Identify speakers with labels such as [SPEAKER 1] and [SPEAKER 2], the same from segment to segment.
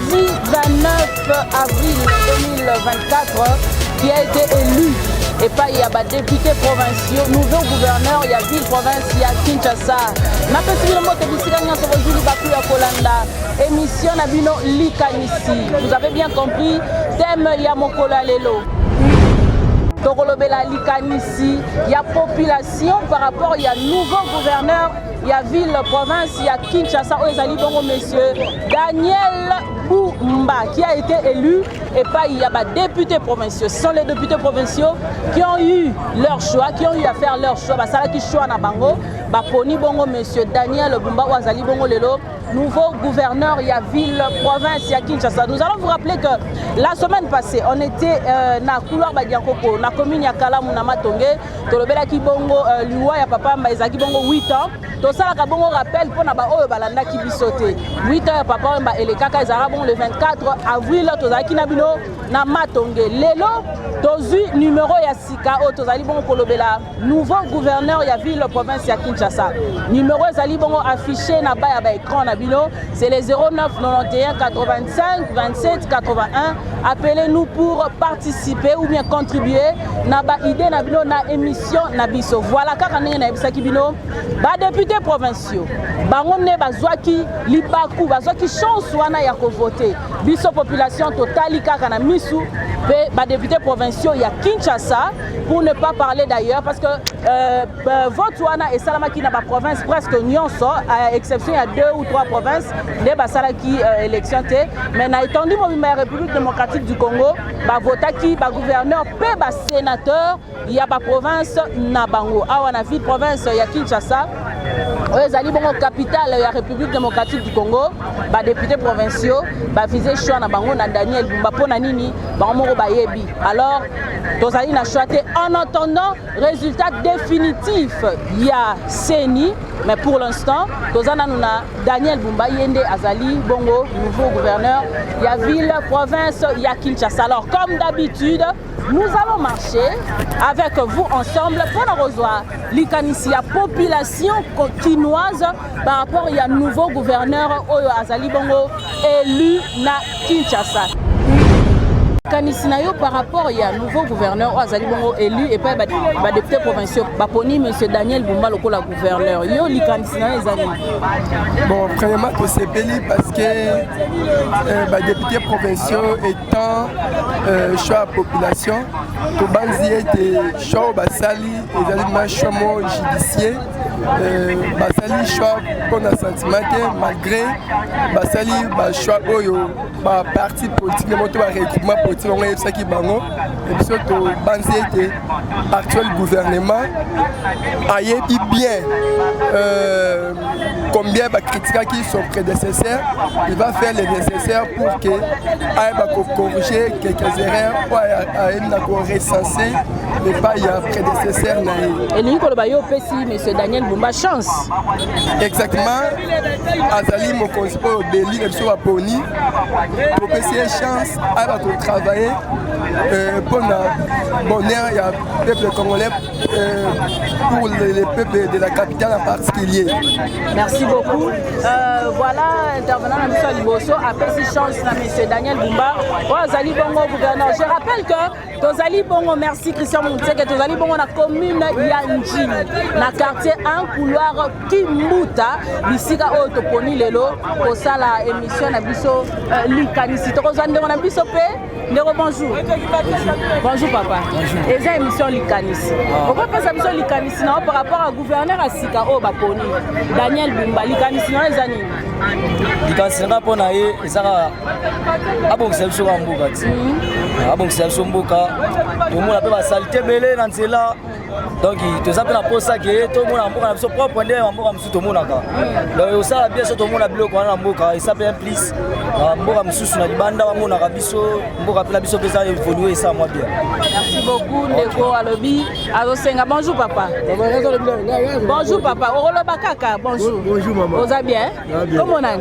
[SPEAKER 1] mardi 29 avril 2024, qui a été élu et pas il y a des députés provinciaux, nouveau gouverneur, il y a ville province, il y a Kinshasa. Na petit le mot de Bisiganya sur Juli Baku ya Kolanda, émission Nabino Likanisi. Vous avez bien compris, thème ya Mokola Lelo. Tokolobela Likanisi, il y a population par rapport, il y a nouveau gouverneur, il y a ville province, il y a Kinshasa, Ozali Bongo monsieur Daniel Boumba qui a été élu et pas il y a des députés provinciaux. Ce sont les députés provinciaux qui ont eu leur choix, qui ont eu à faire leur choix. Ça qui choix na bango, poni bongo monsieur Daniel Boumba Ozali Bongo Lelo, nouveau gouverneur, il y a ville province, il y a Kinshasa. Nous allons vous rappeler que la semaine passée, on était na couloir Badiankoko, na commune ya Kalamu na Matonge, tolobela ki bongo liwa ya papa Mbaizaki bongo 8 ans. Tout ça la bongo rappel pour na ba oyo balanda ki bisote. 8 ans ya papa mba elekaka ezara bon le 24 avril tozaki na bino na Matonge. Lelo tozu numéro ya sika o tozali bongo kolobela nouveau gouverneur ya ville province ya Kinshasa. Numéro ezali bongo affiché na ba ya ba écran na bino, c'est les 09 91 85 27 81. Appelez-nous pour participer ou bien contribuer na ba idée na bino na émission na biso. Voilà kaka ndenge na bisaki bino ba députés provinciaux bango ne bazwaki libaku bazwaki chance wana ya kovoter biso population totali kaka na misu pe ba députés provinciaux ya Kinshasa, pour ne pas parler d'ailleurs parce que vote wana et salamaki na ba province presque nyonso à exception il y a 2 ou 3 provinces de basalaki élection té mais na étendu mobimba République démocratique du Congo ba votaki ba gouverneur pe ba sénateur il y a ba province na bango awa na ville province ya Kinshasa. Ezali bongo capitale ya République démocratique du Congo, ba députés provinciaux ba visé choix na bango na Daniel Boumba pona nini ba moko ba yebi. Alors tozali na choité en attendant résultat définitif ya Seni, mais pour l'instant tozana na Daniel Boumba yende azali bongo nouveau gouverneur ya ville province ya Kinshasa. Alors comme d'habitude nous allons marcher avec vous ensemble pour nous rejoindre l'ikanisi ya population kinoise par rapport à nouveau gouverneur Oyo Azali Bongo élu na Kinshasa. Kanisinayo par rapport à nouveau gouverneur Azali Bongo élu et pas député provincial Baponi monsieur Daniel Boumba lokola gouverneur yo likanisinayo ezali.
[SPEAKER 2] Bon, premièrement c'est béni parce que députés provinciaux étant choix à population to banzi était choix basali ezali ma choix judiciaire basali choix pour un sentiment malgré basali ba choix oyo ba parti politique moto ba regroupement politique on est ça qui bango et surtout banzi était actuel gouvernement aye bien combien de critiques qui sont prédécesseurs, il va faire le nécessaire pour que aille corriger quelques erreurs pour recenser les pas il y a prédécesseurs.
[SPEAKER 1] Et lui quand le aussi monsieur Daniel Boumba chance.
[SPEAKER 2] Exactement. Azali mon conseil au Béli et sur Aponi pour essayer chance aille travailler pour le bonheur il y a peuple congolais pour les peuples de la capitale en particulier.
[SPEAKER 1] Merci beaucoup. Voilà, intervenant à M. Liboso, après si chance à M. Daniel Boumba, Azali Bongo gouverneur. Je rappelle que Tozali Bongo, merci Christian Moutseke, Tozali Bongo na commune Yanjin, na quartier un couloir Kimbuta, Bisika Otoponi Lelo, pour ça la émission na biso Likanisi. Tozali Bongo na biso pe, Ndero bonjour. Bonjour papa. Bonjour. Et j'ai émission Likanisi. Pourquoi pas ça biso Likanisi par rapport à gouverneur à Sika Obaponi, Daniel Boumba, Likanisi na ezani.
[SPEAKER 3] Likanisi na pona ye ezaka abongisa biso ka mbuka ti. Abongisa biso mbuka. Tout le monde a pas saleté belé dans cela. Donc tout ça pour la pose ça que tout le monde a mbuka na biso propre ndé mbuka msusu tout le monde aka. Donc ça bien sûr tout le monde a bilo kwa na mbuka, il s'appelle plus mbuka msusu na libanda wa mona ka biso mbuka pela biso pesa évoluer ça moi bien.
[SPEAKER 1] Merci beaucoup Ndeko Alobi. Azosenga bonjour papa. Bonjour papa. Oroloba kaka bonjour.
[SPEAKER 2] Bonjour maman.
[SPEAKER 1] Vous allez bien? Comment on a?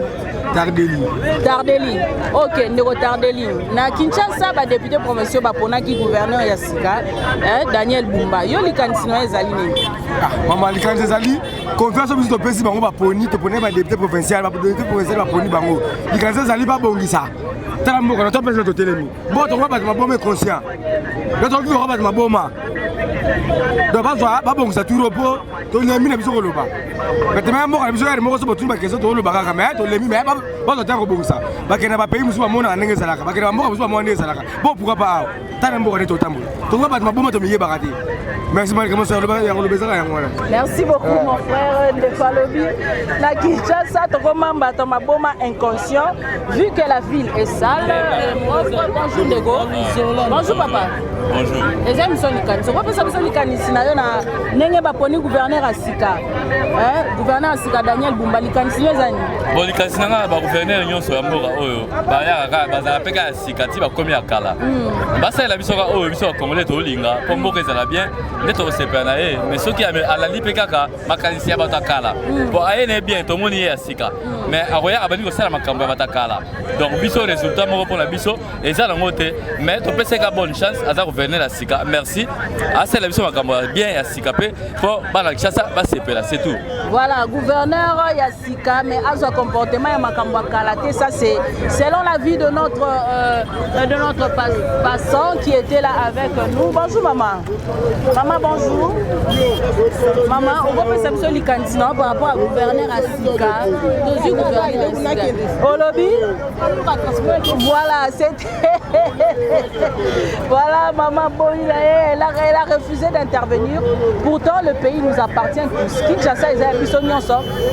[SPEAKER 2] Tardeli.
[SPEAKER 1] Tardeli. OK, Ndeko Tardeli. Na Kinshasa ba député provincial ba pona ki gouverneur ya Sika, Daniel Boumba. Yo likanisi na ezali nini?
[SPEAKER 2] Ah, maman likanisi ezali
[SPEAKER 4] confiance biso topesi bango baponi toponi badepute provincial baponi bango likanisa ezali babongisa tala mboka na topesa totelemi mboka tokoka bato maboma inconscient tokoki tokoka bato maboma donc bazwa babongisa turo mpo tolemi na biso koloba batema mboka na biso yari moko so botuni bakestion tokoloba kaka me tolemi me bazwa ta kobongisa bakenda bapays mosusu bamonaka ndenge ezalaka bakenda bamboka mosusu bamona ndenge ezalaka bo pourquoi pas awa tala mboka nde totambola tokoka bato maboma tomiyebaka te. Merci beaucoup,
[SPEAKER 1] mon frère Ndefalobi. La Kinshasa, Tokomamba, Tomaboma inconscient, vu que la ville est sale. Bonjour Nego. Bonjour papa.
[SPEAKER 5] Bonjour.
[SPEAKER 1] Les amis sont les canis. Pourquoi ça sont les canis? Sinayona, Nenge Baponi, gouverneur Asika. Gouverneur Asika, Daniel Bumba, les canis, les amis.
[SPEAKER 5] Bon, les canis, gouverneur Nyon Soyamora, Bazara Peka Asika, Tiba Komi Akala. Basa la Bissoka, Bissoka, Congolais, Tolinga, Pombo, ça bien. Neto sepanae mais ceux qui a la lipekaka makanisia batakala pour aene bien tout le monde est asika mais aroya abani ko sala makambo batakala donc biso résultat mo pour la biso et ça dans côté mais to pese ka bonne chance à revenir à sika merci à celle biso makambo bien asika pe pour bana chassa ba sepela c'est tout.
[SPEAKER 1] Voilà, gouverneur Yassika, mais à son comportement ya makambo kalaté, ça c'est selon la vie de notre passant qui était là avec nous. Bonjour maman. Maman, bonjour. Maman, on va faire ça les candidats par rapport à gouverneur Asika. Au lobby. Voilà, c'était. Voilà, maman Boïla, elle a refusé d'intervenir. Pourtant, le pays nous appartient tous. Kinshasa,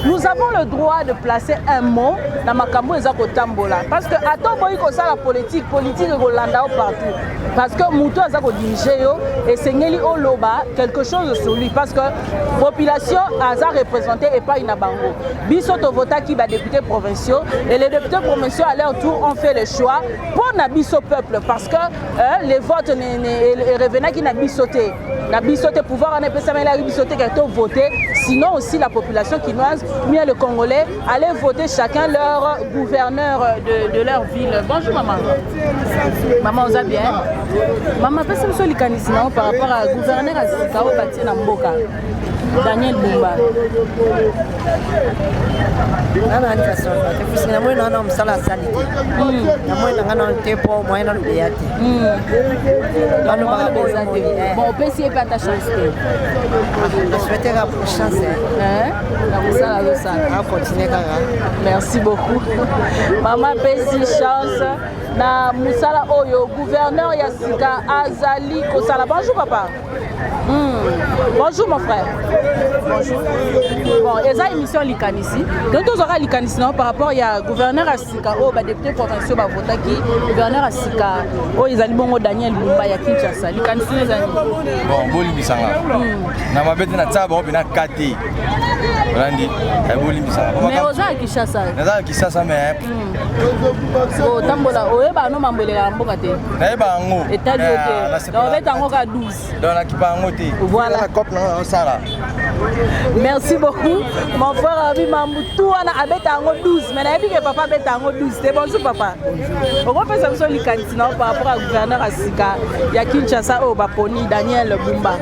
[SPEAKER 1] nous avons le droit de placer un mot dans Makambo et Zakotambola. Parce que, attends, la politique est partout. Parce que Moutou a dirigé et Seigneli Oloba quelque chose sur lui. Parce que la population a représenté et pas une abango. Bissoto vota qui va député provinciaux et les députés provinciaux à leur tour ont fait le choix pour Nabiso peuple. Parce que les votes revenaient qui Nabissoté. Nabissoté pouvoir en épée, mais la Nabissoté qui a voté. Sinon aussi la population quinoise, bien le Congolais, allaient voter chacun leur gouverneur de leur ville. Bonjour maman. Maman, on va bien. Maman, qu'est-ce que vous avez par rapport à gouverneur Asika au bâti Namboka Daniel Bumba. Bon, on peut essayer de ta chance. Merci beaucoup. Maman, merci chance. Na Moussala Oyo, gouverneur Yassika Azali Kosala. Bonjour papa. Bonjour mon frère. Bonjour. Bon, il y a une émission Likanisi. Donc on aura Likanisi par rapport à gouverneur Asika, au député provincial Bavotaki, gouverneur Asika, au Izalibongo Daniel Bumba ya Kinshasa. Likanisi les amis.
[SPEAKER 6] Bon, boli bisanga. Na mabete na tsaba obina kati. Randi, boli bisanga.
[SPEAKER 1] Mais aux à Kinshasa.
[SPEAKER 6] Na Kinshasa mais.
[SPEAKER 1] Oh, tambola, oyeba no mambelela mboka te.
[SPEAKER 6] Na ba ngo.
[SPEAKER 1] État de donc va tango ka 12.
[SPEAKER 6] Dans la kipango te.
[SPEAKER 1] Voilà.
[SPEAKER 6] La cop na sala.
[SPEAKER 1] Merci beaucoup. Mon frère Abi Mamoutou ana abeta ngo 12. Mais na que papa abeta ngo 12. C'est bonjour papa. On va faire ça sur les candidats par rapport à gouverneur Asika. Ya Kinshasa au Baponi Daniel Bumba.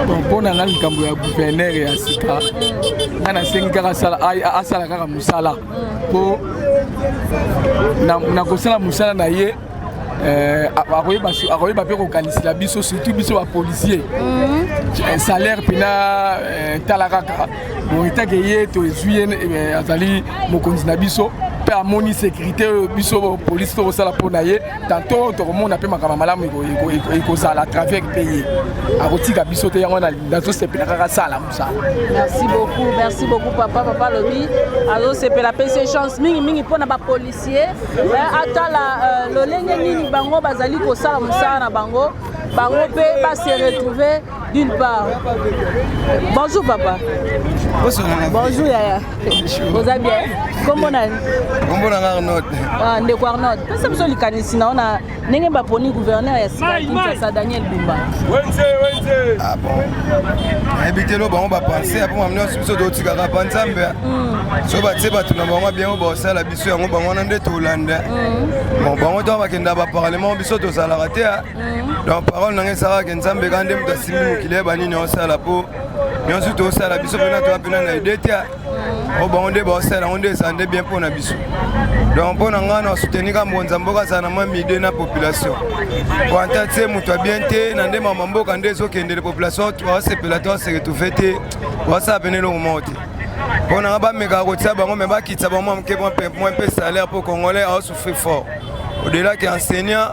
[SPEAKER 2] Bon, pour na likambo ya gouverneur ya Asika. Ana senga sala asala kaka musala. Pour na kosala musala na ye akoyeba mpe kokanisela biso surtout biso bapolisier salaire mpena tala kaka bon etake ye tozwi ye azali mokonzi na biso mpe amoni sécurité oyo biso polisi tokosala mpo na ye tanto tokomona mpe makambo malamu ekozala à travers mpe ye akotika biso te yango nazosepela kaka sala mosala.
[SPEAKER 1] Merci beaucoup papa lobi azosepela mpe se chance mingi mpona bapolisier atala lolenge nini bango bazali kosala mosala na bango mpe base retrouver d'une part. Bonjour papa. Bonjour Yaya. Vous allez bien? Comment on
[SPEAKER 6] Arnaud.
[SPEAKER 1] Ah, ndeko Arnaud. Pesa biso likanisi na ona ndenge baponi gouverneur ya Kinshasa Daniel Bumba.
[SPEAKER 6] Wenze. Ah bon. Habitelo bango ba penser après m'amener sur biso do tikaka panzambe. So ba tseba tuna bango bien ba sala biso yango bango na nde tolanda. Bon bango to bakenda ba parlement biso to sala raté. Donc parole nanga sala ke nzambe kande mutasimi mukile banini osala po nyonso tosala biso mpena toa mpena na ide te o bango nde baosala yango nde eza nde bien mpona biso donc mpo na ngai na soutenir kambo nzamboka azala na mwa mide na population po anta te moto abien te na nde mama mboka nde ezokendele population toasepela toaseke tofe te oasala pene elongo moko te mpo na nga bamekaka kotia bango me bakitisa bango moke mwa mpe salaire mpo congolais aosouffrir fort au-delà ke enseignant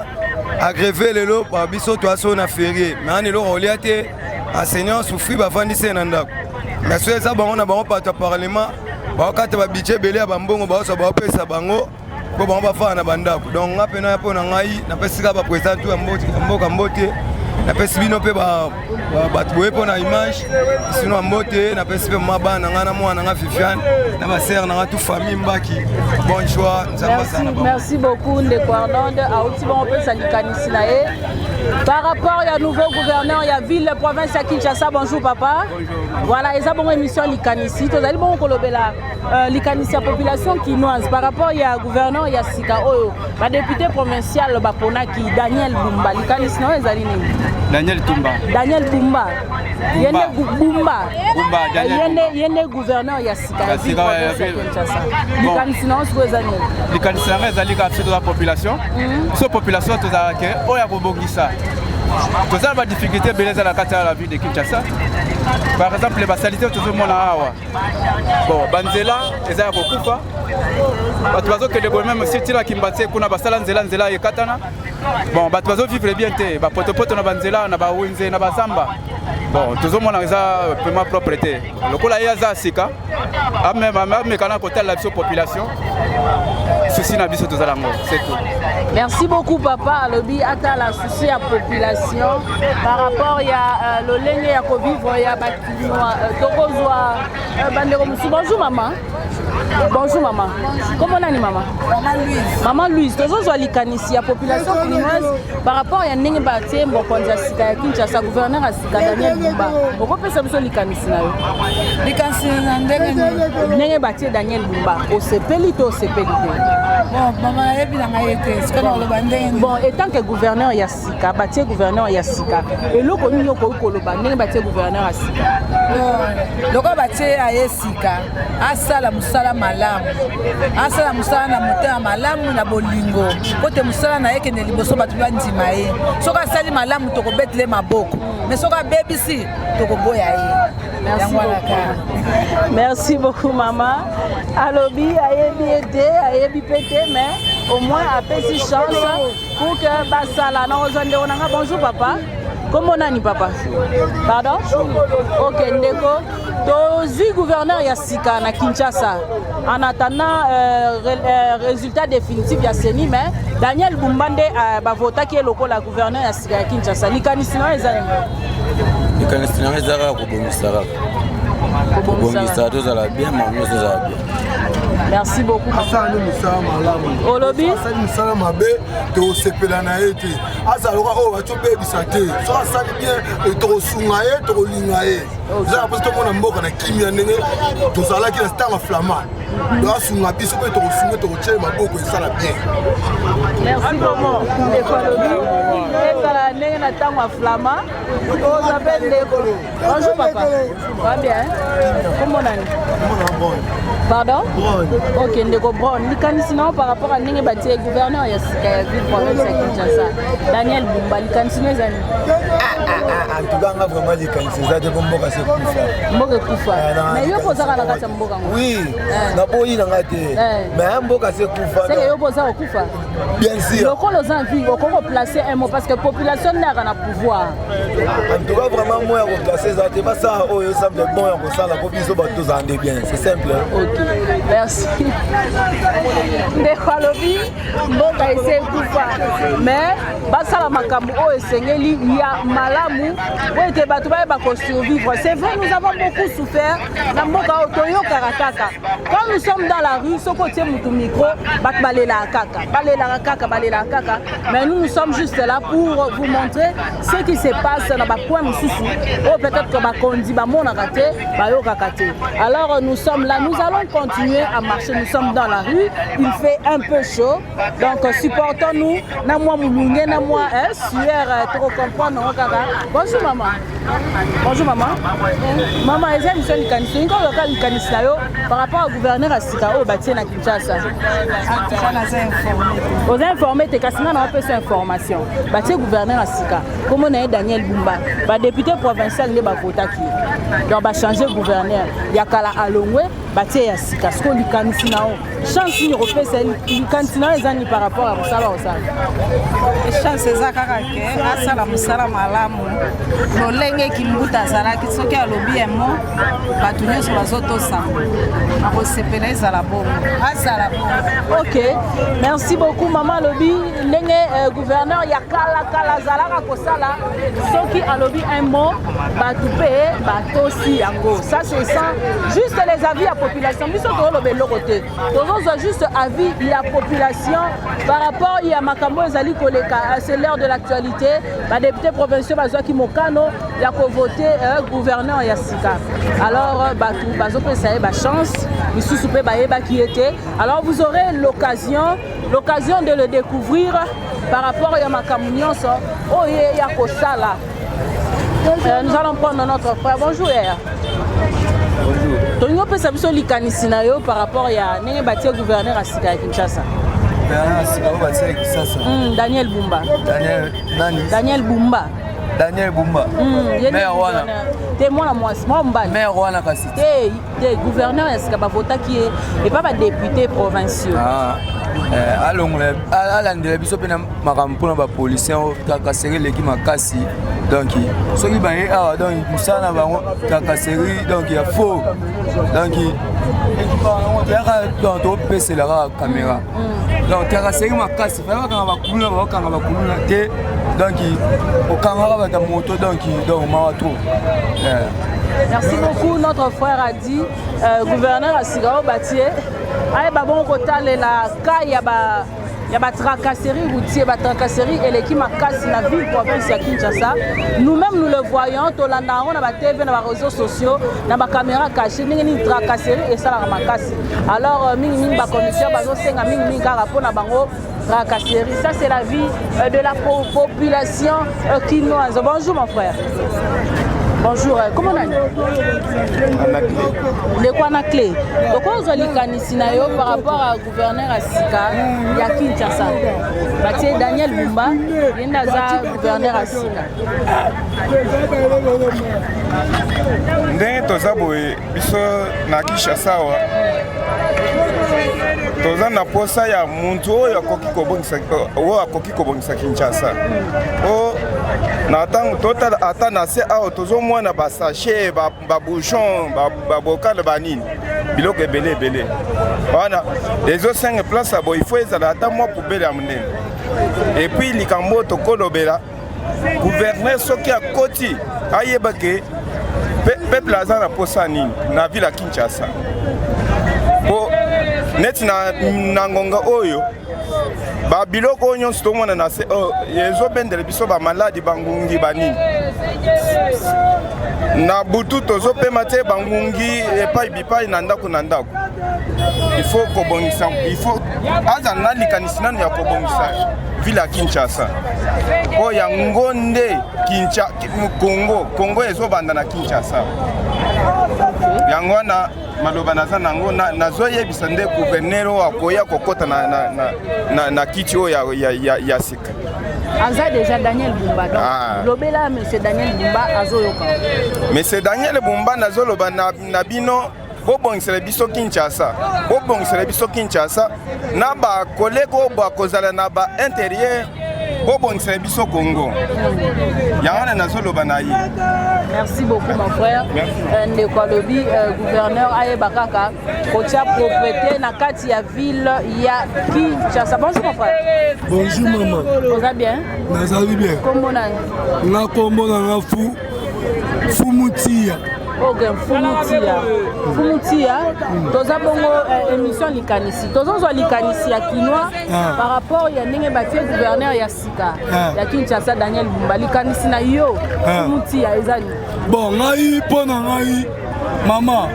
[SPEAKER 6] agreve lelo pa biso toaso na ferie me ani eloko olia te enseignant osouffrir bafandisi na ndako mais so eza bango na bango bato ya parlement baokata babudget ebele ya bambongo baosa baopesa bango mpo bango bafaka na bandako donc nga mpena ya mpo na ngai napesika baprésident tu ya mboka mbote napesi bino mpe bato boye mpo na image sino ya mbote napesi mpe mama bana na ngai na mwana na nga Viviane na basere na nga tu famille mbaki bon choix nzambe asala bango.
[SPEAKER 1] Merci beaucoup ndeko Arnold auti bango mpe salikanisi na ye par rapport ya nouveau gouverneur ya ville province ya Kinshasa. Bonjour papa. Voilà eza bongo émission likanisi tozali bongo kolobela likanisi ya population kinoise par rapport ya gouverneur ya sika oyo badéputé provincial baponaki Daniel Bumba likanisi na oyo ezali nini?
[SPEAKER 7] Daniel Tumba.
[SPEAKER 1] Daniel Bumba. Yende Bumba.
[SPEAKER 7] Bumba.
[SPEAKER 1] Yende gouverneur ya sika ya ville province ya Kinshasa. Likanisi na oyo ezali nini?
[SPEAKER 7] Likanisi na ezali ka la population. So population tozalaki oya kobongisa. Tozala ba difficulté beleza na kati ya la ville de Kinshasa. Par exemple les basalités tozomona awa. Bon, banzela ezala kokufa. Bato bazokende boye même si tila kimbate kuna basala nzela ekatana. Bon, bato bazovivre bien te, bapotopoto na banzela na bawinze na bazamba. Bon, tozomona eza vraiment propreté. Lokola ya za sika. Même kana kotel la population. Souci na biso tozala ngo, c'est tout.
[SPEAKER 1] Merci beaucoup papa alobi ata la souci ya population par rapport ya lolenge ya ko vivre ya bakinois tokozwa bandeko musu. Bonjour maman. Bonjour maman. Comment nani maman? Maman Louise. Tozozwa likanisi ya population kinoise par rapport ya ndenge batie mokonzi ya sika ya Kinshasa gouverneur ya sika Daniel Bumba. Okopesa biso likanisi na yo.
[SPEAKER 8] Likanisi na
[SPEAKER 1] ndenge batie Daniel Bumba. Osepeli to osepeli te.
[SPEAKER 8] Bon, maman yebi na ngai te.
[SPEAKER 1] Bon, étant que gouverneur ya sika, batie gouverneur ya sika. Eloko nini yoko koloba ndenge batie gouverneur ya sika.
[SPEAKER 8] Loko batie ya sika. Asala musala malamu. Asala musala na motema malamu na bolingo. Kote musala na yeke ne liboso batu bandima ye. Soka sali malamu toko betle maboko. Mais soka bebisi toko boya ye.
[SPEAKER 1] Merci beaucoup maman. Alobi ayebi ete ayebi pete mais au moins apesi chance pour que basala na ozonde onanga. Bonjour papa. Comment nani papa? Pardon? OK ndeko. Tozi gouverneur ya sika na Kinshasa en attendant résultat définitif ya Seni mais Daniel Bumba nde bavota ki eloko la gouverneur ya sika ya Kinshasa. Likanisi na eza
[SPEAKER 9] likanisi na eza kobongisa tozala bien mamno tozala bien.
[SPEAKER 1] Merci beaucoup.
[SPEAKER 10] Asani musala malamu.
[SPEAKER 1] Olobi?
[SPEAKER 10] Asani musala mabe to sepela na ete. Azaloka o bato bebisa te. So asani bien to sunga ye to linga ye. Za parce que mona mboka na kimia ndenge tozala ki na stanga flama. Do asunga biso pe to sunga to tshema maboko esala bien.
[SPEAKER 1] Merci beaucoup. Olobi? Ezala ndenge na tanga flama. To s'appelle Ndeko. Bonjour papa. Va bien? Comment nani? Pardon? Ok, Ndeko Brown. Likanisi na par rapport à ndenge batie gouverneur ya sika ya ville province ya Kinshasa. Daniel Bumba likanisi na ezani.
[SPEAKER 4] En tout cas, on a vraiment likanisi za de mboka se kufa.
[SPEAKER 1] Mboka kufa. Mais yo pozaka na kati mboka ngo.
[SPEAKER 4] Oui. Na boyi na ngate. Mais mboka se kufa.
[SPEAKER 1] C'est yo pozaka kufa.
[SPEAKER 4] Bien sûr.
[SPEAKER 1] Lokolo za vie, okoko placer un mot parce que population n'a rien à pouvoir.
[SPEAKER 4] En tout cas, vraiment moi à placer ça, c'est pas ça. Oh, ça me bon on ça la population va tous ande bien. C'est simple.
[SPEAKER 1] OK. Merci. Ndeko alobi mboka ese kufa. Mais basala makambo o esengeli ya malamu o ete bato ba ko survivre. C'est vrai nous avons beaucoup souffert na mboka otoyo karataka. Quand nous sommes dans la rue, soko tie mutu micro, bat balela kaka. Mais nous sommes juste là pour vous montrer ce qui se passe dans ba point mususu. Ou peut-être que ba kondi ba mona raté, ba yo kakate. Alors nous sommes là, nous allons continuer à marcher, nous sommes dans la rue, il fait un peu chaud. Donc supportons-nous, na moi moulunge na moi sueur trop comprendre. Bonjour maman. Bonjour maman. Maman, est-ce que vous likanisi par rapport au gouverneur à Sika au bâti na Kinshasa? Vous êtes informé, tu as fait cette information. Bâti gouverneur à Sika. Comment on a Daniel Bumba, le député provincial ne va voter qui. Donc va changer gouverneur. Il y a Kala Alongwe, bâti à Sika. Ce qu'on likanisi na chance ni refait c'est likanisi na les années par rapport à Musala au Sala.
[SPEAKER 8] Chance c'est ça que asala Musala malamu. Lolenge kimbuta zalaki soki alobi emo bato nyonso bazotosamba akosepela ezala bongo azala bongo.
[SPEAKER 1] Ok, merci beaucoup maman alobi ndenge gouverneur ya kala zalaka kosala soki alobi un mot bato mpe batosi yango. Ça c'est ça, juste les avis à population biso toloba eloko te tozozwa juste avis ya population par rapport ya makambo ezali koleka. C'est l'heure de l'actualité, badéputé provinciaux bazwaki mokano ya voter gouverneur ya Sika. Alors batu bazopesa ba chance isusu pe bayeba qui était. Alors vous aurez l'occasion de le découvrir par rapport à makambo nyonso oye ya kosala. Nous allons prendre notre frère. Bonjour hier. Bonjour. Tongo pesa biso likanisi na yo par rapport ya ndenge batie gouverneur ya Sika ya Kinshasa. Daniel Bumba. Daniel Bumba.
[SPEAKER 9] Daniel Bumba. Maire wana.
[SPEAKER 1] T'es moi mbali.
[SPEAKER 9] Maire wana kasi.
[SPEAKER 1] T'es gouverneur est-ce que ba vota qui est et pas ba député provinciaux.
[SPEAKER 9] Ah. Alongole alandela biso pe na makambo na ba policier kaka seri leki makasi. Donc soki ba awa donc musana bango kaka seri donc ya faux. Donc yaka donc to pese la caméra. Donc kaka seri makasi fa kanga bakuluna te donc au caméra ba ta moto donc ma trop.
[SPEAKER 1] Merci beaucoup. Notre frère a dit, gouverneur à Sigao Batié, aïe babon kotale la ka ya ba tracasserie routier, ba tracasserie et l'équipe makasi na ville province ya Kinshasa. Nous-mêmes nous le voyons, tolanda on a ba TV na ba réseaux sociaux, na ba caméra cachée, ni tracasserie et ça la makasi. Alors mingi ba commissaire bazo senga mingi kara pona bango tracasserie. Ça c'est la vie de la population quinoise. Bonjour mon frère. Bonjour, comment on a de quoi on a clé? Donc on a likanisi na yo par rapport à gouverneur à Sika ya Kinshasa. Batie Daniel Bumba, yenda za gouverneur à Sika.
[SPEAKER 11] Ndenge toza boye biso na Kinshasa wa toza na posa ya muntu oyo akoki kobongisa Kinshasa. Na tango total ata na se awo tozomona ba sachet ba bouchon ba bocal banini biloko ebele wana les autres 5 places bo il faut ezala ata moi poubelle ya munene et puis likambo tokolobela gouverneur soki akoti ayeba ke peuple aza na posa nini na ville ya Kinshasa po net na ngonga oyo ba biloko nyonso tomona na se ezobendela biso ba maladi bangungi banini na butu tozopema te bangungi epai bipai na ndako il faut kobongisa il faut aza na likanisi nanu ya kobongisa ville ya Kinshasa po ya ngonde Congo ezobanda na Kinshasa yango wana maloba naza nango nazoyebisa nde gouverneur akoya kokota na kiti oyo ya Sika.
[SPEAKER 1] Aza déjà Daniel Bumba. Donc lobela monsieur Daniel Bumba azoyoka.
[SPEAKER 11] Monsieur Daniel Bumba nazoloba na bino bobongisela biso Kinshasa na ba kolego ba kozala na ba intérieur bobongisela biso Congo. Yangana nazoloba na ye.
[SPEAKER 1] Merci beaucoup mon frère. Ndeko lobi gouverneur ayeba kaka kotia propriété na kati ya ville ya Kinshasa. Bonjour mon frère.
[SPEAKER 10] Bonjour maman.
[SPEAKER 1] Vous allez bien?
[SPEAKER 10] Vous allez bien.
[SPEAKER 1] Comment on a?
[SPEAKER 10] Na kombo na Fumutia.
[SPEAKER 1] Ok, Fumutia. Toza bongo émission likanisi. Toza likanisi ya Kinois par rapport ya ndenge batie gouverneur ya Sika. Ya Kinshasa Daniel Bumba likanisi na yo. Fumutia ezali.
[SPEAKER 10] Bon, ngai pona ngai maman.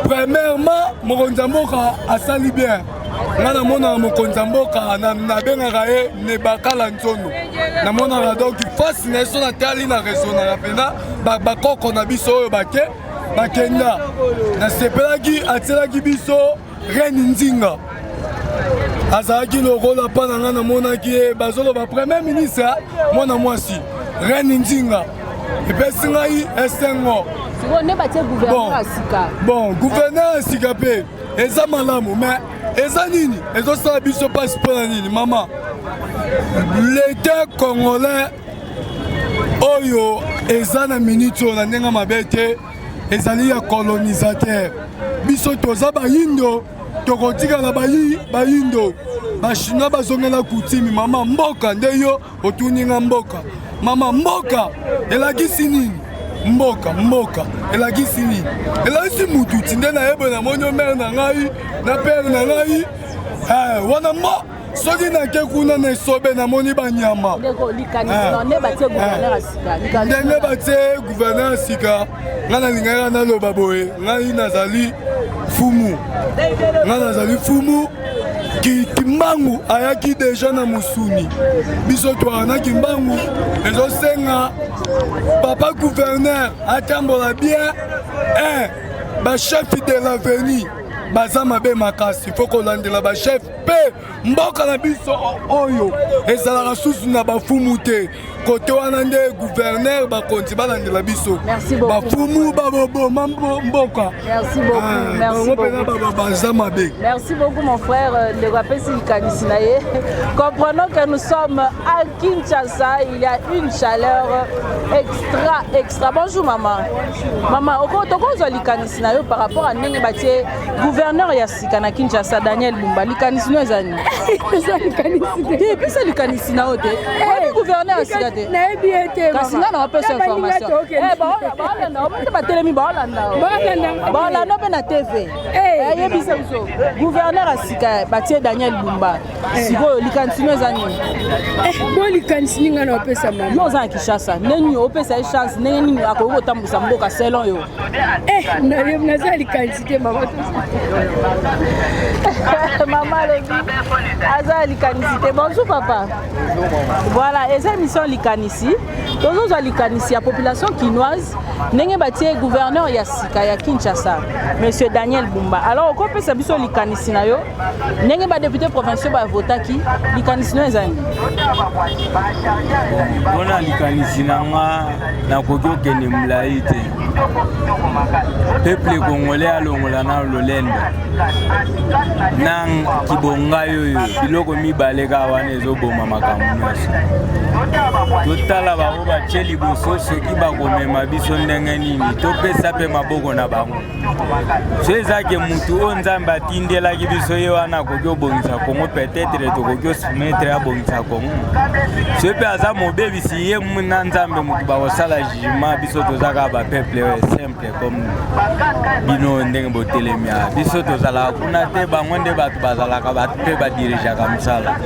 [SPEAKER 10] Premièrement, mokonzi mboka asali bien. Nga na mona mokonzi mboka na bengaka ye ne bakala nzono.
[SPEAKER 4] namonaka donc fasi na biso natali na resonaka mpena bakoko na biso oyo bakenda nasepelaki atielaki biso Reine Nzinga azalaki lokola mpa na nga namonaki ye bazoloba premier ministre mwana mwasi Reine Nzinga epesi ngai esengo bon gouverneur ya sika mpe eza malamu mais eza nini ezosala biso mpasi mpo na nini mama l'état congolais oyo eza na minute oyo na ndenge mabe te ezali ya colonisateur biso toza bayindo tokotikala bayindo bachinois bazongela kutimi mama mboka nde yo otuninga mboka mama mboka elakisi nini mboka elakisi nini elakisi mutu ti nde nayebwe namoni omere na ngai na pere na ngai wana mbo soki nake kuna na esobe namoni banyama ndenge batie gouverneur ya sika ngai nalingaka naloba boye ngai nazali fumu kimbangu ayaki deja na musuni biso twakanaki mbangu ezosenga papa gouverneur atambola bien bachef de l'avenir baza mabe makasi fo kolandela bachef mpe mboka na biso oyo ezalaka susu na bafumu te kote wana nde gouverneur bakonzi balandela biso bafumu baboboma mboka baza mabe.
[SPEAKER 1] Merci beaucoup mon frère le rapesi likanisi na ye. Comprenons que nous sommes à Kinshasa, il y a une chaleur extra. Bonjour maman. Maman, okozwa likanisi na yo par rapport à ndenge batie gouverneur ya sika na Kinshasa Daniel Bumba likanisi no ezani. Bisa likanisi na ote. Wani gouverneur ya sika te. Kasi nga na wapesa information. Baolanda, omete batelemi baolanda. Baolanda pe na TV. Yebisa biso. Gouverneur ya sika batie Daniel Bumba. Siko likanisi no ezani.
[SPEAKER 12] Bo likanisi nga na wapesa mama.
[SPEAKER 1] Yo za Kinshasa. Neni opesa chance neni akoko tambusa mboka selon yo.
[SPEAKER 12] Naza likanisi te mama.
[SPEAKER 1] Maman Levi, Aza Likanisi. Bonjour papa. Voilà, et cette mission Likanisi. Tous les Likanisi, la population quinoise, n'est pas gouverneur Yassika, ya Kinshasa, Monsieur Daniel Bumba. Alors, on peut savoir sur Likanisi na yo, n'est pas député provincial ba votaki, Likanisi no ezani.
[SPEAKER 13] Bona Likanisi na na kokyo kene mulaite. Peuple congolais alongola na lolenda. Nang kibonga yoyo biloko mibale ka wana ezoboma makambo nyonso totala bango batie liboso soki bakomema biso ndenge nini topesa mpe maboko na bango so ezake mutu oyo nzambe atindelaki biso ye wana akoki obongisa kongo peut-être tokoki osoumettre abongisa kongo so mpe aza mobebisi ye na nzambe mutu bakosala jugement biso tozaka bapeuple simple comme bino ndenge botelemia biso tozalaka kuna te bango nde bato bazalaka mpe badirijaka mosala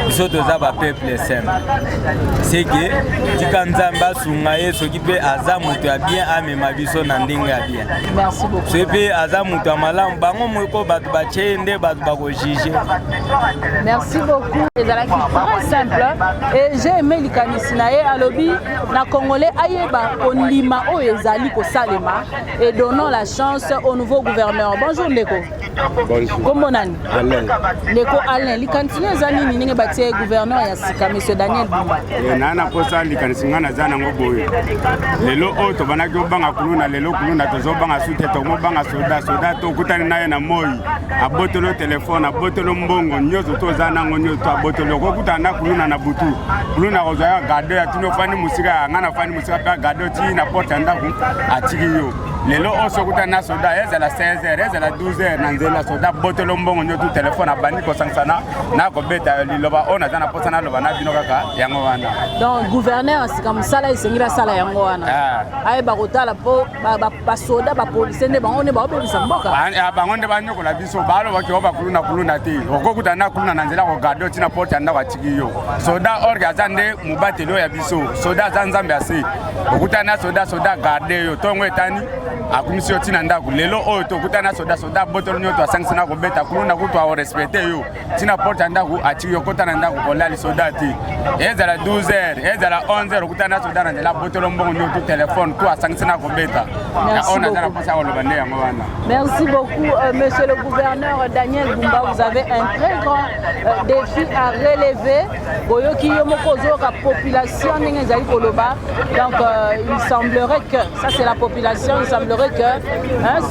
[SPEAKER 13] biso toza bapeuple simple seke tika nzambe asunga ye soki mpe aza moto ya bien amema biso na ndenge ya bien so mpe aza moto ya malamu bango moko bato batie ye nde bato bakojuge.
[SPEAKER 1] Merci beaucoup. Ezalaki très simple et j'ai aimé likanisi na ye alobi na congolais ayeba ondima oyo ezali kosalema et donnons la chance au nouveau gouverneur. Bonjour Ndeko.
[SPEAKER 14] Bonjour.
[SPEAKER 1] Kombo nani?
[SPEAKER 14] Alain.
[SPEAKER 1] Ndeko Alain, likanisi no ezali nini ndenge batie gouverneur ya sika Monsieur Daniel Bumba?
[SPEAKER 14] Nana posa likanisi nga naza nango boye. Lelo oyo tobanaki obanga kuluna lelo kuluna tozobanga sute tomobanga soda tokutani naye na moi abotolo telefone abotolo mbongo nyonso toza nango nyonso abotolo kokutana na kuluna na butu kuluna kozwa gado ya tino fani musika nga na fani musika pe gado ti na porte ya ndako atiki yo lelo oso kutana na soda ezala 16h ezala 12h na nzela soda botolo mbongo nyonso telefone abandi kosangsana na kobeta liloba ona naza na posa na loba na bino kaka yango wana.
[SPEAKER 1] Donc gouverneur asika musala esengira sala yango wana ayeba kotala po basoda bapolisi nde bango nde baobebisa mboka
[SPEAKER 14] bango nde banyokola biso balobaki o bakuluna te okokutana na kuluna na nzela kogado tina porte ya ndako atiki yo soda orge aza nde mobateli oyo ya biso soda aza nzambe ase okutana na soda garde yo ntongo etani akumisi yo tina ndako lelo oyo tokutana soda botolo nyoto asangisana kobeta kuluna kutu aorespecte yo tina porte ya ndako atiki yo kotana ndako kolali soda ti ezala 12h ezala 11h okutana soda na nzela botolo mbongo nyoto telefone tu asangisana kobeta
[SPEAKER 1] Merci beaucoup, monsieur le gouverneur Daniel Bumba. Vous avez un très grand défi à relever. Donc, il semblerait que, ça c'est la population, il semblerait que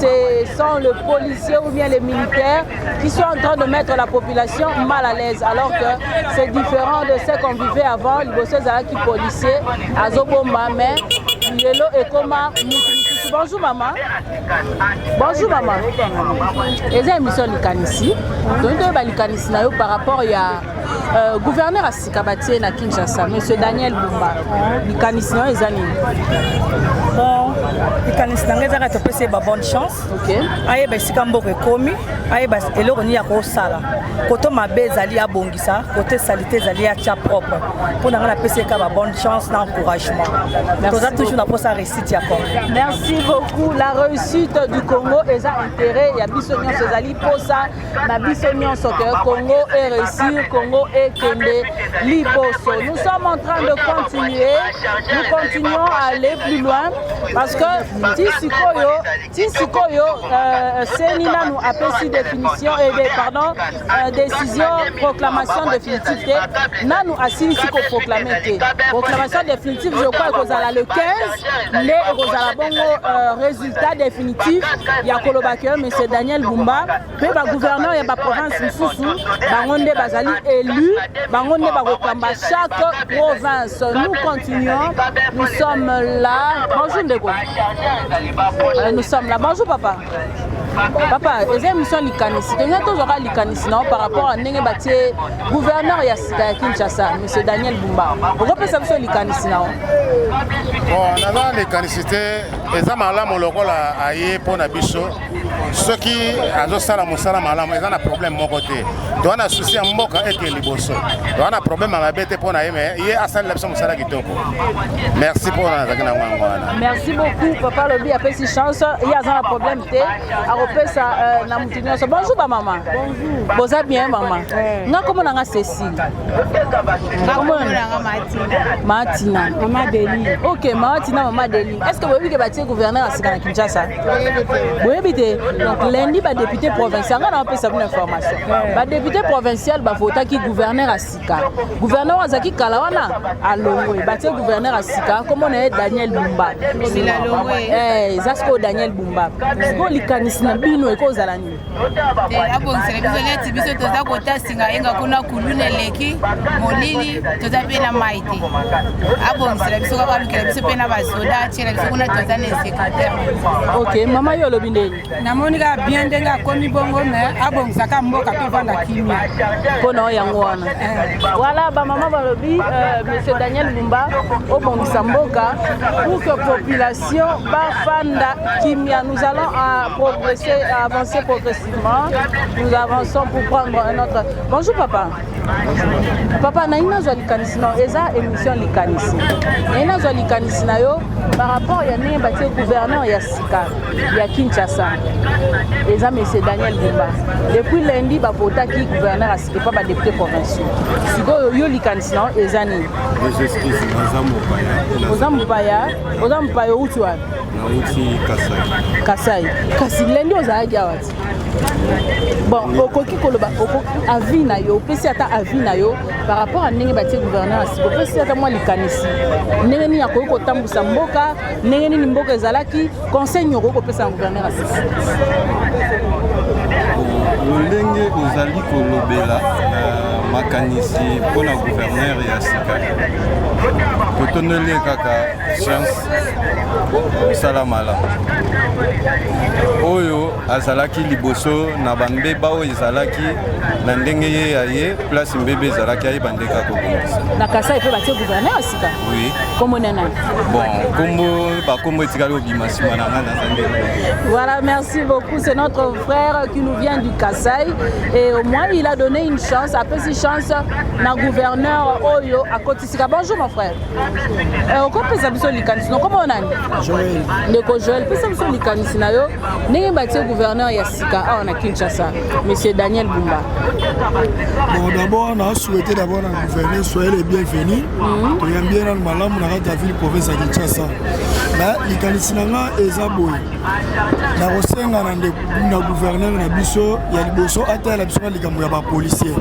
[SPEAKER 1] ce sont les policiers ou bien les militaires qui sont en train de mettre la population mal à l'aise. Alors que c'est différent de ce qu'on vivait avant. Les policiers, Azobomba, mais Lelo et Koma. Bonjour maman. Bonjour maman. Et j'ai émission Likanisi. Donc Likanisi par rapport à gouverneur à Sikabati na Kinshasa, monsieur Daniel Bumba. Likanisi na ezani.
[SPEAKER 15] Bon, Likanisi na ngeza ka topese ba bonne chance. OK. Aye ba sikambo ko komi, aye ba eloko ni ya ko sala. Koto mabe zali abongisa, côté salité zali ya cha propre. Pour na ngala pese ka ba bonne chance na encouragement. Toza toujours na posa réussite ya Congo.
[SPEAKER 1] Merci beaucoup. La réussite du Congo est à intérêt. Il y a Bissonion Sezali pour ça. La Bissonion Soccer Congo est réussi. Congo est Kende Liboso. Nous sommes en train de continuer. Nous continuons à aller plus loin parce que Tisikoyo, Senina nous appelle si définition et décision, proclamation définitive. Nous assis ici qu'on proclame. Proclamation définitive, je crois que vous allez le 15, mais vous allez bon résultat définitif. Il y a Kolobake, M. Daniel Bumba, puis le gouverneur et la province Moussoussou, Bangonde Bazali élu, Bangonde Bagokamba, chaque province. Nous continuons, nous sommes là. Bonjour Ndego. Nous sommes là. Bonjour papa. Papa, les émissions Likanisi. Il y a toujours Likanisi par rapport à Nenge Batié, gouverneur Yassika Kinshasa, M. Daniel Bumba. Vous reprenez ça sur Likanisi.
[SPEAKER 16] Bon, on a Likanisi. Les amalamu lokola aye pour Nabiso. Ceux qui ont ça la moussala malamu, ils ont un problème mon côté. Tu as un souci à Mboka et que Liboso. Tu as un problème à la bête pour Naïme. Il y a assez de l'absence de Moussala Kitoko. Merci pour la.
[SPEAKER 1] Merci beaucoup, papa Lobi a fait si chance. Il y a un problème. Bonjour maman. Bonjour. Vous allez bien maman? Non, comment on a Cécile? Comment on a Martina? Maman Deli. Ok, Martina, maman Deli. Est-ce que vous avez vu que le gouverneur a signé Kinshasa? Oui, évitez. Donc lundi, le député provincial, on a un peu ça une information. Le député provincial, il faut que le gouverneur a Sika. Le gouverneur a Zaki Kalawana à Longwe. Le gouverneur a Sika, comme on est Daniel Bumba. Eh, Zasko Daniel Bumba. Bon, les canis na bino et cause à la nuit.
[SPEAKER 17] Abo nselebizole tibiso toza kota singa enga kuna kulune leki molili toza pena maite. Abo nselebizole kwa lukela biso pena basoda tshela biso kuna toza ne secrétaire.
[SPEAKER 1] OK, mama yo lobindeli.
[SPEAKER 17] Na monika bien denga komi bongo mais abo nsaka mboka to vanda kimia.
[SPEAKER 1] Pona yango wana. Voilà ba mama balobi monsieur Daniel Bumba au bongisa mboka pour que population ba fanda kimia. Nous allons progresser, avancer progressivement. Nous avançons pour prendre un autre. Bonjour papa. Papa, naina zo likanisi na eza émission likanisi. Naina zo likanisi na yo par rapport ya nini batie gouverneur ya Sika ya Kinshasa. Eza monsieur Daniel Bumba. Depuis lundi ba vota ki gouverneur a Sika pas député provincial. Siko yo likanisi na eza nini?
[SPEAKER 18] J'excuse
[SPEAKER 1] Ozamupaya utwa.
[SPEAKER 18] Na uti Kasai.
[SPEAKER 1] Kasai. Kasi lundi ozaki awati. Bon, okoki koloba avis na yo, pesi ata avis na yo par rapport à ndenge batie gouverneur asiko pesi ata mwa likanisi. Ndenge ni yakoki kotambusa mboka, ndenge ni mboka ezalaki, conseil nyoko kopesa gouverneur asiko.
[SPEAKER 18] Lolenge ozali kolobela makanisi mpona gouverneur ya Sika. Totondeli kaka chance sala malamu. Oyo azalaki liboso na bambeba oyo ezalaki na ndenge ye ya ye place mbebe ezalaki aye bandeka kobongisa.
[SPEAKER 1] Na Kasai pe batie gouverneur Sika.
[SPEAKER 18] Oui.
[SPEAKER 1] Kombo nana.
[SPEAKER 18] Bon, kombo etikali obima nsima na nga na nzambe.
[SPEAKER 1] Voilà, merci beaucoup. C'est notre frère qui nous vient du Kasai et au moins il a donné une chance. Après cette chance na gouverneur oyo akotisika. Bonjour mon frère. Okopesa biso likanisi no comment onani? Joël. Ndeko Joël pesa biso likanisi na yo ndenge batie gouverneur ya sika awa na Kinshasa monsieur Daniel Bumba.
[SPEAKER 10] Bon d'abord on a souhaité d'abord na gouverneur soyez les bienvenus. To yambie na malamu na kata ville province ya Kinshasa. Na likanisi nanga eza boye. Na kosenga na gouverneur na biso ya liboso ata la biso na likambo ya ba policier.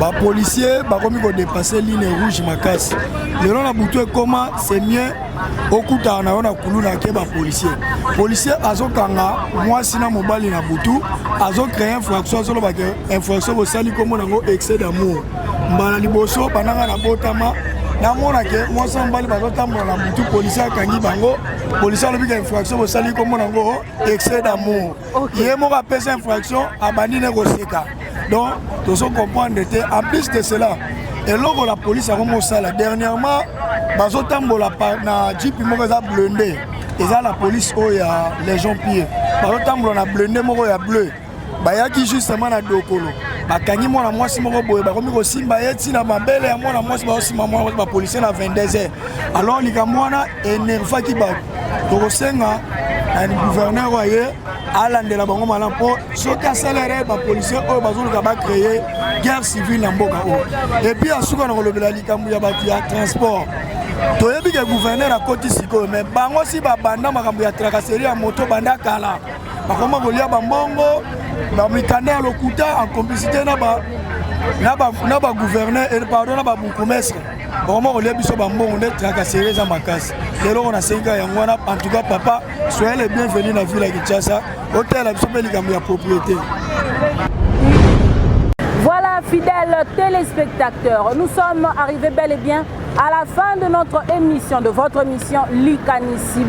[SPEAKER 10] Ba policier ba komi ko dépasser ligne rouge makasi. Lelo na butu ekoma c'est mieux okuta na ona kuluna ke ba policier. Policier azokanga mwasi na mobali na butu azo créer infraction solo ba infraction bo sali komo nango excès d'amour. Mbana liboso bananga na botama na mona ke mwasi mbali bazotambola na butu policier akangi bango policier alobi ka infraction bo sali komo nango excès d'amour. Yé mo ka pesa infraction abandi ne koseka. Donc tozo comprendre te en plus de cela et logo la police a commencé là dernièrement bazotambola na jeep moko za blindé eza la police oya les gens pieds bazotambola na blindé moko ya bleu bayaki justement na dokolo bakangi mwana mwasi moko boye bakomi kosimba ye ntina mabele ya mwana mwasi baosimba mwana bapolisier na 22h alors likambo wana énervaki bato tokosenga na gouverneur oye alandela bango malamu mpo soki asalere bapolisier oyo bazoluka bacréer guerre civile na mboka oyo epuis asuka na kolobela likambo ya bato ya transport toyebi ke gouverneur akoti sikoyo me bango si babanda makambo ya tracasserie ya moto banda kala bakoma kolia bambongo bamikanda ya lokuta en complicité na ba gouverneur et pardon na ba bourgmestre bakoma kolia biso bambongo nde tracasserie eza makasi lelo on a 5 ans yango wana en tout cas papa soyez les bienvenus na ville ya Kinshasa hôtel la biso pe likambo ya propriété.
[SPEAKER 1] Voilà, fidèles téléspectateurs, nous sommes arrivés bel et bien à la fin de notre émission, de votre émission Likanisi.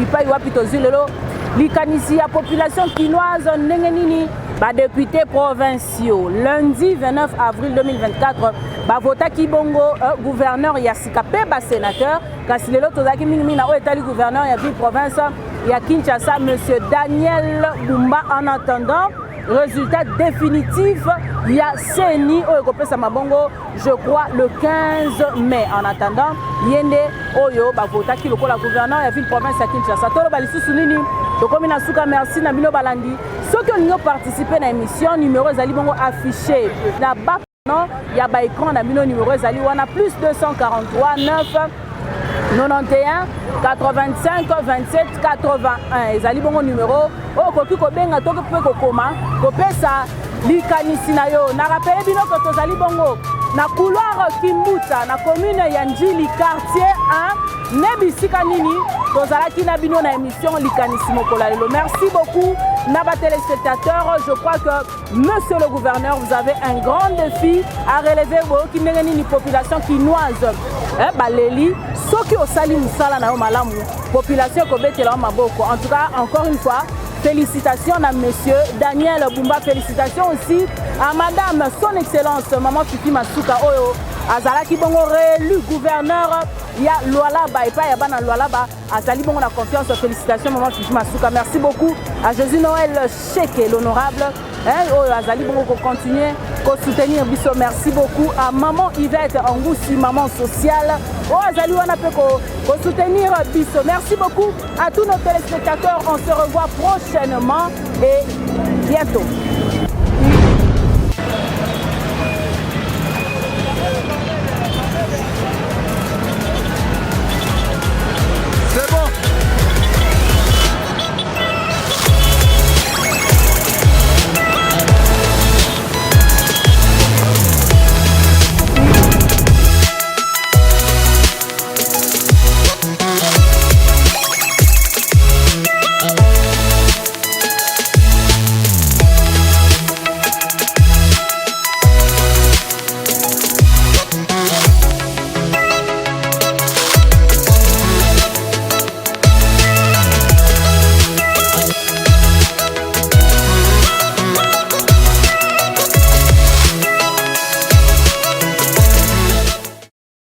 [SPEAKER 1] Likanisi, la population quinoise, Nengenini, députés provinciaux. Lundi 29 avril 2024, Vota Kibongo, gouverneur Yassika Peba, sénateur, Kassilelo Tozaki Minimina, Oetali, gouverneur Yavi province, ya Kinshasa, monsieur Daniel Bumba. En attendant, résultat définitif, il y a Seni Oyokopesa Mabongo, je crois le 15 mai. En attendant, Yende Oyo, Vota Kiloko, la gouverneur, la ville province à Kinshasa. Tolo Balisu Sunini, Tokomina Souka, merci Nabino Balandi. Ceux qui ont participé à l'émission, numéro Zali Bongo affiché. La BAC, il y a écran Nabino numéro Zali, on a plus 243 9 91 85 27 81. Ezali bongo numéro o koki ko benga to ko pe koma ko pesa likanisi na yo. Na rappelé bino ko tozali bongo na couloir Kimbuta na commune ya Njili quartier 1 nebisika nini tozalaki na bino na émission likanisi mokola lelo. Merci beaucoup Naba téléspectateurs, je crois que monsieur le gouverneur, vous avez un grand défi à relever qui n'est ni population quinoise. Baléli, ceux qui ont sali musala na malamu, population kobete la maboko. En tout cas, encore une fois, félicitations à monsieur Daniel Bumba, félicitations aussi à madame son excellence maman Fifi Masuka Oyo, Azalaki bongo réélu gouverneur. Il y a Lualaba et pas il y a Bana Lualaba. Azali bongo la confiance, félicitations maman Fifi Masuka. Merci beaucoup à Jésus Noël Cheke, l'honorable. Azali bongo pour continuer, pour soutenir Bisso. Merci beaucoup à maman Yvette Angoussi, maman sociale. Azali wana pe pour soutenir Bisso. Merci beaucoup à tous nos téléspectateurs. On se revoit prochainement et bientôt.